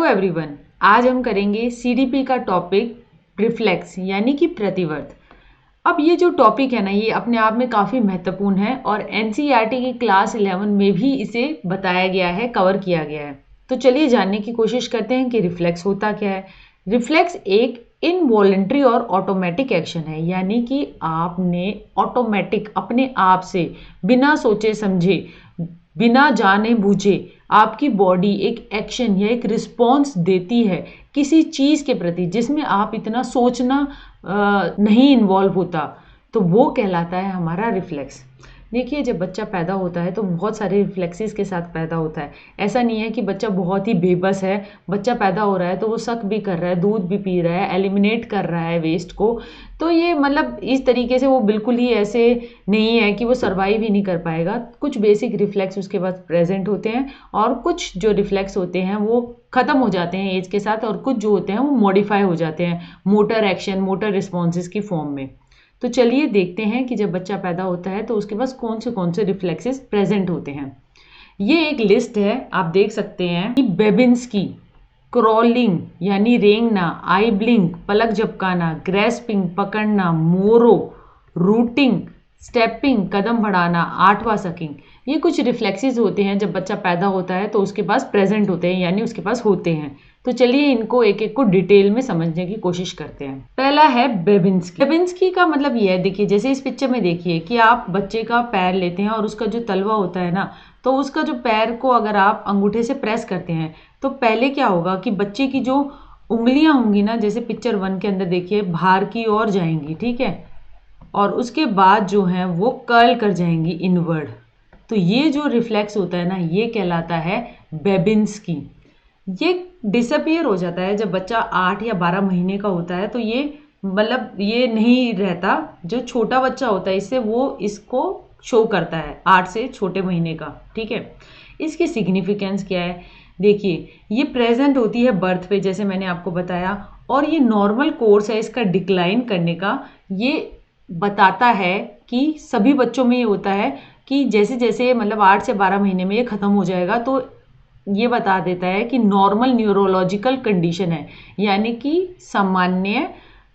Everyone, आज हम करेंगे सीडीपी का टॉपिक रिफ्लेक्स यानी कि प्रतिवर्त। अब ये जो टॉपिक है ना, ये अपने आप में काफ़ी महत्वपूर्ण है और एनसीईआरटी की क्लास 11 में भी इसे बताया गया है, कवर किया गया है। तो चलिए जानने की कोशिश करते हैं कि रिफ्लेक्स होता क्या है। रिफ्लेक्स एक इनवॉलेंट्री और ऑटोमेटिक एक्शन है, यानी कि आपने ऑटोमेटिक अपने आप से बिना सोचे समझे, बिना जाने बूझे आपकी बॉडी एक एक्शन या एक रिस्पॉन्स देती है किसी चीज़ के प्रति जिसमें आप इतना सोचना नहीं इन्वॉल्व होता, तो वो कहलाता है हमारा रिफ्लेक्स। देखिए, जब बच्चा पैदा होता है तो बहुत सारे रिफ्लेक्सेस के साथ पैदा होता है। ऐसा नहीं है कि बच्चा बहुत ही बेबस है, बच्चा पैदा हो रहा है तो वो सक भी कर रहा है, दूध भी पी रहा है, एलिमिनेट कर रहा है वेस्ट को। तो ये मतलब इस तरीके से वो बिल्कुल ही ऐसे नहीं है कि वो सर्वाइव ही नहीं कर पाएगा। कुछ बेसिक रिफ्लेक्स उसके पास प्रेजेंट होते हैं और कुछ जो रिफ्लेक्स होते हैं वो ख़त्म हो जाते हैं एज के साथ, और कुछ जो होते हैं वो मॉडिफाई हो जाते हैं मोटर एक्शन, मोटर रिस्पॉन्सेज की फॉर्म में। तो चलिए देखते हैं कि जब बच्चा पैदा होता है तो उसके पास कौन से रिफ्लेक्सेस प्रेजेंट होते हैं। ये एक लिस्ट है, आप देख सकते हैं कि बेबिंस्की, क्रॉलिंग यानी रेंगना, आई ब्लिंक पलक झपकाना, ग्रेस्पिंग पकड़ना, मोरो, रूटिंग, स्टेपिंग कदम बढ़ाना, आठवां सकिंग, ये कुछ रिफ्लेक्सेस होते हैं जब बच्चा पैदा होता है तो उसके पास प्रेजेंट होते हैं, यानी उसके पास होते हैं। तो चलिए इनको एक एक को डिटेल में समझने की कोशिश करते हैं। पहला है बेबिंस्की। बेबिंस्की का मतलब ये है, देखिए जैसे इस पिक्चर में देखिए कि आप बच्चे का पैर लेते हैं और उसका जो तलवा होता है ना, तो उसका जो पैर को अगर आप अंगूठे से प्रेस करते हैं तो पहले क्या होगा कि बच्चे की जो उंगलियां होंगी ना, जैसे पिक्चर 1 के अंदर देखिए, बाहर की ओर जाएंगी, ठीक है, और उसके बाद जो है वो कर्ल कर जाएंगी इनवर्ड। तो ये जो रिफ्लेक्स होता है ना, ये कहलाता है बेबिंस्की। ये डिसअपियर हो जाता है जब बच्चा 8 या 12 महीने का होता है, तो ये मतलब ये नहीं रहता। जो छोटा बच्चा होता है इससे वो इसको शो करता है 8 से छोटे महीने का, ठीक है। इसकी सिग्निफिकेंस क्या है, देखिए ये प्रेजेंट होती है बर्थ पे, जैसे मैंने आपको बताया, और ये नॉर्मल कोर्स है इसका डिक्लाइन करने का। ये बताता है कि सभी बच्चों में ये होता है कि जैसे जैसे मतलब 8 से 12 महीने में ये ख़त्म हो जाएगा, तो ये बता देता है कि नॉर्मल न्यूरोलॉजिकल कंडीशन है, यानी कि सामान्य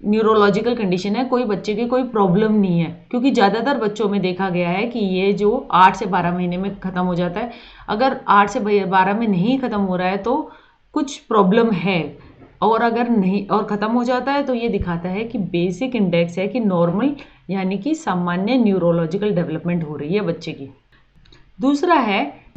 न्यूरोलॉजिकल कंडीशन है, कोई बच्चे की कोई प्रॉब्लम नहीं है। क्योंकि ज़्यादातर बच्चों में देखा गया है कि ये जो 8 से 12 महीने में ख़त्म हो जाता है, अगर 8 से 12 में नहीं ख़त्म हो रहा है तो कुछ प्रॉब्लम है, और अगर नहीं और ख़त्म हो जाता है तो ये दिखाता है कि बेसिक इंडेक्स है कि नॉर्मल यानी कि सामान्य न्यूरोलॉजिकल डेवलपमेंट हो रही है बच्चे की।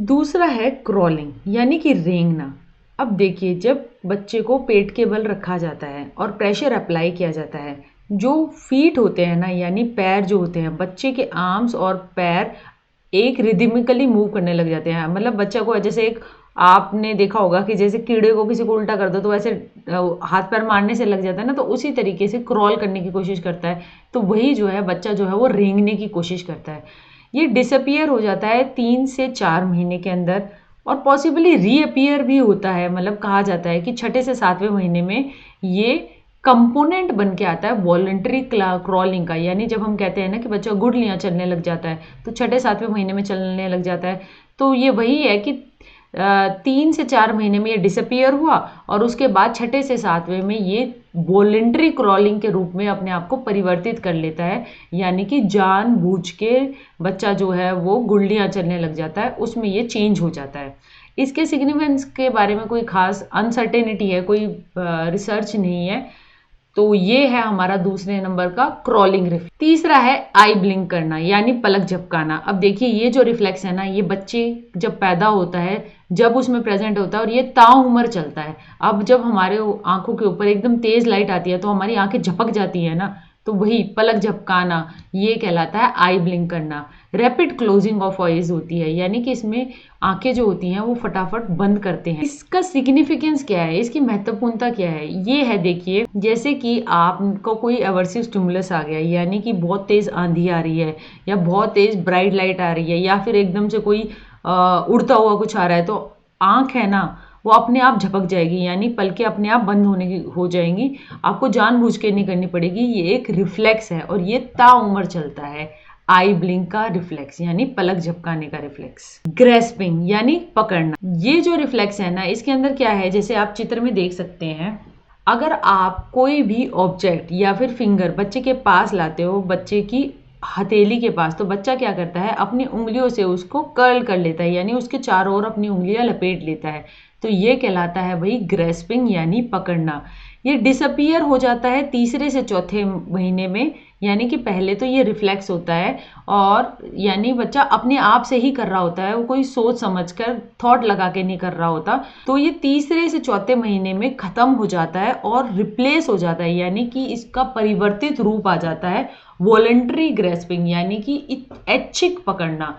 दूसरा है क्रॉलिंग यानी कि रेंगना। अब देखिए, जब बच्चे को पेट के बल रखा जाता है और प्रेशर अप्लाई किया जाता है, जो फीट होते हैं ना, यानी पैर जो होते हैं, बच्चे के आर्म्स और पैर एक रिदमिकली मूव करने लग जाते हैं। मतलब बच्चा को जैसे एक, आपने देखा होगा कि जैसे कीड़े को किसी को उल्टा कर दो तो वैसे हाथ पैर मारने से लग जाता है ना, तो उसी तरीके से क्रॉल करने की कोशिश करता है। तो वही जो है बच्चा जो है वो रेंगने की कोशिश करता है। ये डिसअपियर हो जाता है 3 से 4 महीने के अंदर, और पॉसिबली रीअपियर भी होता है। मतलब कहा जाता है कि 6 से 7वें महीने में ये कंपोनेंट बन के आता है वॉलंटरी क्रॉलिंग का। यानी जब हम कहते हैं ना कि बच्चा गुडलियाँ चलने लग जाता है, तो 6-7वें महीने में चलने लग जाता है। तो ये वही है कि 3 से 4 महीने में ये डिसअपियर हुआ, और उसके बाद 6 से 7वें में ये वॉलंटरी क्रॉलिंग के रूप में अपने आप को परिवर्तित कर लेता है। यानी कि जानबूझ के बच्चा जो है वो गुल्लियाँ चलने लग जाता है, उसमें ये चेंज हो जाता है। इसके सिग्निफिकेंस के बारे में कोई खास अनसर्टेनिटी है, कोई रिसर्च नहीं है। तो ये है हमारा दूसरे नंबर का क्रॉलिंग रिफ्लेक्स। तीसरा है आई ब्लिंक करना यानी पलक झपकाना। अब देखिए, ये जो रिफ्लेक्स है ना, ये बच्चे जब पैदा होता है जब उसमें प्रेजेंट होता है और ये ताउम्र चलता है। अब जब हमारे आंखों के ऊपर एकदम तेज लाइट आती है तो हमारी आंखें झपक जाती है ना, तो वही पलक झपकाना ये कहलाता है आई ब्लिंक करना। रैपिड क्लोजिंग ऑफ आईज होती है, यानी कि इसमें आंखें जो होती हैं वो फटाफट बंद करते हैं। इसका सिग्निफिकेंस क्या है, इसकी महत्वपूर्णता क्या है, ये है देखिए, जैसे कि आपको कोई एवर्सिव स्टिमुलस आ गया, यानी कि बहुत तेज आंधी आ रही है या बहुत तेज ब्राइट लाइट आ रही है, या फिर एकदम से कोई उड़ता हुआ कुछ आ रहा है, तो आंख है ना वो अपने आप झपक जाएगी, यानी पलकें अपने आप बंद होने की हो जाएंगी। आपको जानबूझ के नहीं करनी पड़ेगी। ये एक रिफ्लेक्स है और ये ताउम्र चलता है। आई ब्लिंक का रिफ्लेक्स यानी पलक झपकाने का रिफ्लेक्स। ग्रेस्पिंग यानी पकड़ना, ये जो रिफ्लेक्स है ना, इसके अंदर क्या है, जैसे आप चित्र में देख सकते हैं, अगर आप कोई भी ऑब्जेक्ट या फिर फिंगर बच्चे के पास लाते हो, बच्चे की हथेली के पास, तो बच्चा क्या करता है, अपनी उंगलियों से उसको कर्ल कर लेता है, यानी उसके चारों ओर अपनी उंगलियां लपेट लेता है। तो ये कहलाता है भाई ग्रेस्पिंग यानी पकड़ना। ये डिसअपियर हो जाता है तीसरे से चौथे महीने में, यानी कि पहले तो ये रिफ्लेक्स होता है और यानी बच्चा अपने आप से ही कर रहा होता है, वो कोई सोच समझकर थॉट लगा के नहीं कर रहा होता। तो ये तीसरे से चौथे महीने में खत्म हो जाता है और रिप्लेस हो जाता है, यानी कि इसका परिवर्तित रूप आ जाता है वॉलंटरी ग्रेस्पिंग, यानी कि ऐच्छिक पकड़ना।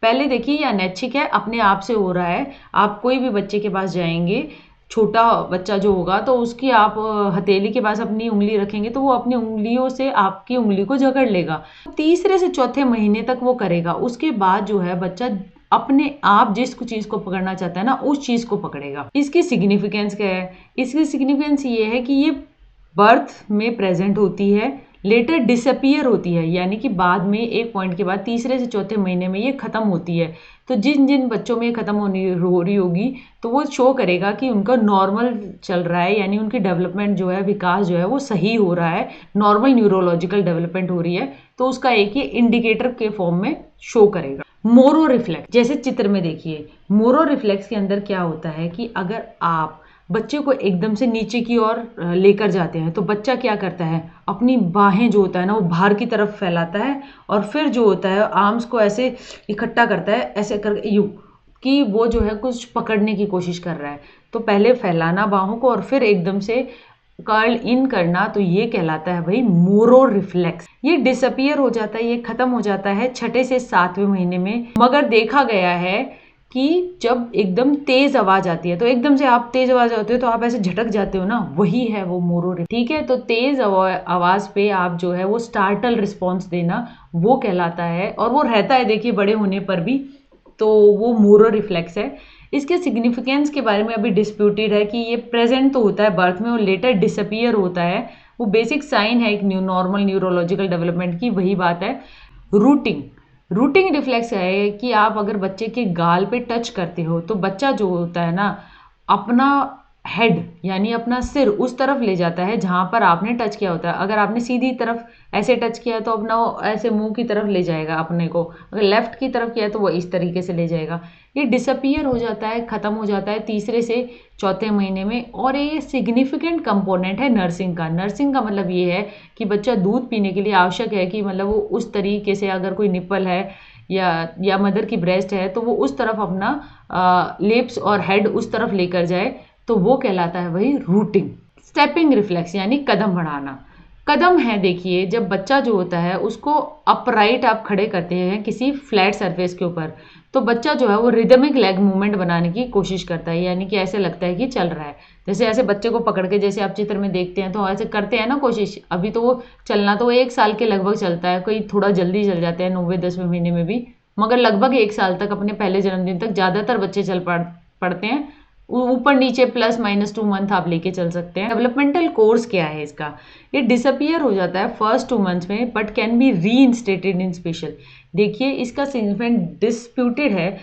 पहले देखिए ये अनैच्छिक है, अपने आप से हो रहा है। आप कोई भी बच्चे के पास जाएंगे, छोटा बच्चा जो होगा, तो उसकी आप हथेली के पास अपनी उंगली रखेंगे तो वो अपनी उंगलियों से आपकी उंगली को जकड़ लेगा। तीसरे से चौथे महीने तक वो करेगा। उसके बाद जो है बच्चा अपने आप जिस चीज को पकड़ना चाहता है ना, उस चीज को पकड़ेगा। इसकी सिग्निफिकेंस क्या है? इसकी सिग्निफिकेंस ये है कि ये बर्थ में प्रेजेंट होती है, लेटर डिसअपियर होती है, यानी कि बाद में एक पॉइंट के बाद तीसरे से चौथे महीने में ये खत्म होती है। तो जिन जिन बच्चों में ये खत्म हो रही होगी, तो वो शो करेगा कि उनका नॉर्मल चल रहा है, यानी उनकी डेवलपमेंट जो है, विकास जो है वो सही हो रहा है, नॉर्मल न्यूरोलॉजिकल डेवलपमेंट हो रही है। तो उसका एक ये इंडिकेटर के फॉर्म में शो करेगा। मोरो रिफ्लेक्स, जैसे चित्र में देखिए, मोरो रिफ्लेक्स के अंदर क्या होता है कि अगर आप बच्चे को एकदम से नीचे की ओर लेकर जाते हैं, तो बच्चा क्या करता है, अपनी बाहें जो होता है ना, वो बाहर की तरफ फैलाता है और फिर जो होता है आर्म्स को ऐसे इकट्ठा करता है, ऐसे कर यूं, कि वो जो है कुछ पकड़ने की कोशिश कर रहा है। तो पहले फैलाना बाहों को और फिर एकदम से कर्ल इन करना, तो ये कहलाता है भाई मोरो रिफ्लेक्स। ये डिसअपियर हो जाता है, ये खत्म हो जाता है छठे से सातवें महीने में। मगर देखा गया है कि जब एकदम तेज आवाज आती है, तो एकदम से आप तेज आवाज आती हो तो आप ऐसे झटक जाते हो ना, वही है वो मोरो। ठीक है, तो तेज आवाज पे आप जो है वो स्टार्टल रिस्पॉन्स देना, वो कहलाता है और वो रहता है देखिए बड़े होने पर भी। तो वो मोरो रिफ्लेक्स है। इसके सिग्निफिकेंस के बारे में अभी डिस्प्यूटेड है कि ये प्रेजेंट तो होता है बर्थ में और लेटर डिसअपियर होता है। वो बेसिक साइन है एक नॉर्मल न्यूरोलॉजिकल डेवलपमेंट की, वही बात है। रूटिंग, रूटिंग रिफ्लेक्स है कि आप अगर बच्चे के गाल पे टच करते हो, तो बच्चा जो होता है ना, अपना हेड यानी अपना सिर उस तरफ ले जाता है जहां पर आपने टच किया होता है। अगर आपने सीधी तरफ ऐसे टच किया तो अपना ऐसे मुंह की तरफ ले जाएगा अपने को, अगर लेफ्ट की तरफ किया तो वो इस तरीके से ले जाएगा। ये डिसअपियर हो जाता है, खत्म हो जाता है तीसरे से चौथे महीने में। और ये सिग्निफिकेंट कंपोनेंट है नर्सिंग का। नर्सिंग का मतलब ये है कि बच्चा दूध पीने के लिए आवश्यक है कि मतलब वो उस तरीके से, अगर कोई निप्पल है या मदर की ब्रेस्ट है, तो वो उस तरफ अपना लिप्स और हेड उस तरफ लेकर जाए, तो वो कहलाता है वही रूटिंग। स्टेपिंग रिफ्लेक्स यानी कदम बढ़ाना। कदम है देखिए, जब बच्चा जो होता है उसको अपराइट आप खड़े करते हैं किसी फ्लैट सरफेस के ऊपर, तो बच्चा जो है वो रिदमिक लेग मूवमेंट बनाने की कोशिश करता है, यानी कि ऐसे लगता है कि चल रहा है। जैसे ऐसे बच्चे को पकड़ के जैसे आप चित्र में देखते हैं, तो ऐसे करते हैं ना कोशिश। अभी तो वो चलना तो 1 साल के लगभग चलता है, कोई थोड़ा जल्दी चल जाते हैं 9वें-10वें महीने में भी, मगर लगभग 1 साल तक, अपने पहले जन्मदिन तक ज़्यादातर बच्चे चल पड़ते हैं। ऊपर नीचे +- 2 मंथ आप लेके चल सकते हैं। डेवलपमेंटल कोर्स क्या है इसका? ये डिसअपियर हो जाता है फर्स्ट 2 मंथ्स में, बट कैन बी री इंस्टेटेड इन स्पेशल। देखिए इसका सिग्निफिकेंट डिस्प्यूटेड है।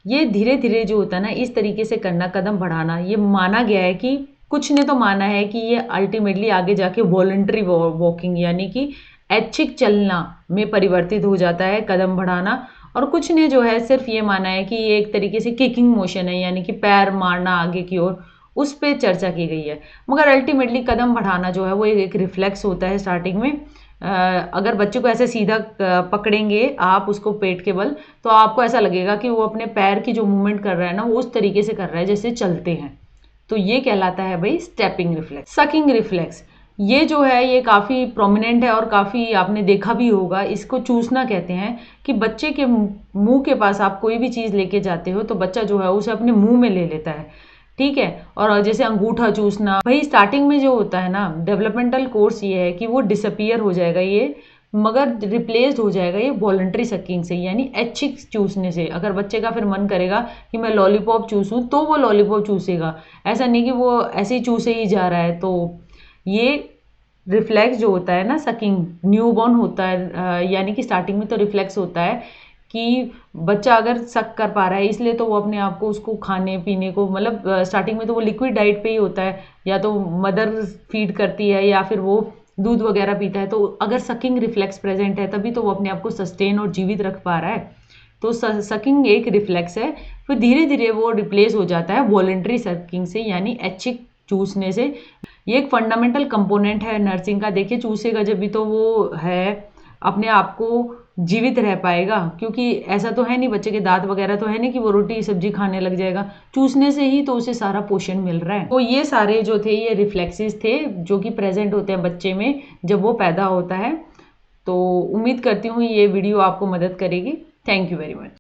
ये धीरे धीरे जो होता है ना, इस तरीके से करना, कदम बढ़ाना, ये माना गया है कि, कुछ ने तो माना है कि ये अल्टीमेटली आगे जाके वॉलंटरी वॉकिंग यानी कि ऐच्छिक चलना में परिवर्तित हो जाता है, कदम बढ़ाना। और कुछ ने जो है सिर्फ ये माना है कि ये एक तरीके से किकिंग मोशन है, यानी कि पैर मारना आगे की ओर, उस पे चर्चा की गई है। मगर अल्टीमेटली कदम बढ़ाना जो है वो एक रिफ्लेक्स होता है स्टार्टिंग में। अगर बच्चे को ऐसे सीधा पकड़ेंगे आप उसको पेट के बल, तो आपको ऐसा लगेगा कि वो अपने पैर की जो मूवमेंट कर रहा है ना, वो उस तरीके से कर रहा है जैसे चलते हैं। तो ये कहलाता है भाई स्टेपिंग रिफ्लेक्स। सकिंग रिफ्लेक्स, ये जो है ये काफ़ी प्रोमिनेंट है और काफ़ी आपने देखा भी होगा। इसको चूसना कहते हैं, कि बच्चे के मुंह के पास आप कोई भी चीज़ लेके जाते हो तो बच्चा जो है उसे अपने मुंह में ले लेता है। ठीक है, और जैसे अंगूठा चूसना, भाई स्टार्टिंग में जो होता है ना, डेवलपमेंटल कोर्स ये है कि वो डिसअपियर हो जाएगा ये, मगर रिप्लेस्ड हो जाएगा ये वॉलंटरी सकिंग से, यानी ऐच्छिक चूसने से। अगर बच्चे का फिर मन करेगा कि मैं लॉलीपॉप चूसूं, तो वो लॉलीपॉप चूसेगा। ऐसा नहीं कि वो ऐसे ही चूसे ही जा रहा है। तो ये रिफ्लेक्स जो होता है ना, सकिंग न्यूबॉर्न होता है, यानी कि स्टार्टिंग में तो रिफ्लेक्स होता है कि बच्चा अगर सक कर पा रहा है इसलिए तो वो अपने आप को उसको खाने पीने को, मतलब स्टार्टिंग में तो वो लिक्विड डाइट पे ही होता है, या तो मदर फीड करती है या फिर वो दूध वगैरह पीता है। तो अगर सकिंग रिफ्लेक्स प्रेजेंट है तभी तो वो अपने आप को सस्टेन और जीवित रख पा रहा है। तो सकिंग एक रिफ्लेक्स है। फिर धीरे धीरे वो रिप्लेस हो जाता है वॉलेंट्री सकिंग से, यानी ऐच्छिक चूसने से। ये एक फंडामेंटल कंपोनेंट है नर्सिंग का। देखिए चूसेगा जब भी तो वो है अपने आप को जीवित रह पाएगा, क्योंकि ऐसा तो है नहीं, बच्चे के दांत वगैरह तो है नहीं कि वो रोटी सब्जी खाने लग जाएगा। चूसने से ही तो उसे सारा पोषण मिल रहा है। तो ये सारे जो थे ये रिफ्लेक्सेस थे जो कि प्रेजेंट होते हैं बच्चे में जब वो पैदा होता है। तो उम्मीद करती हूँ ये वीडियो आपको मदद करेगी। Thank you very much.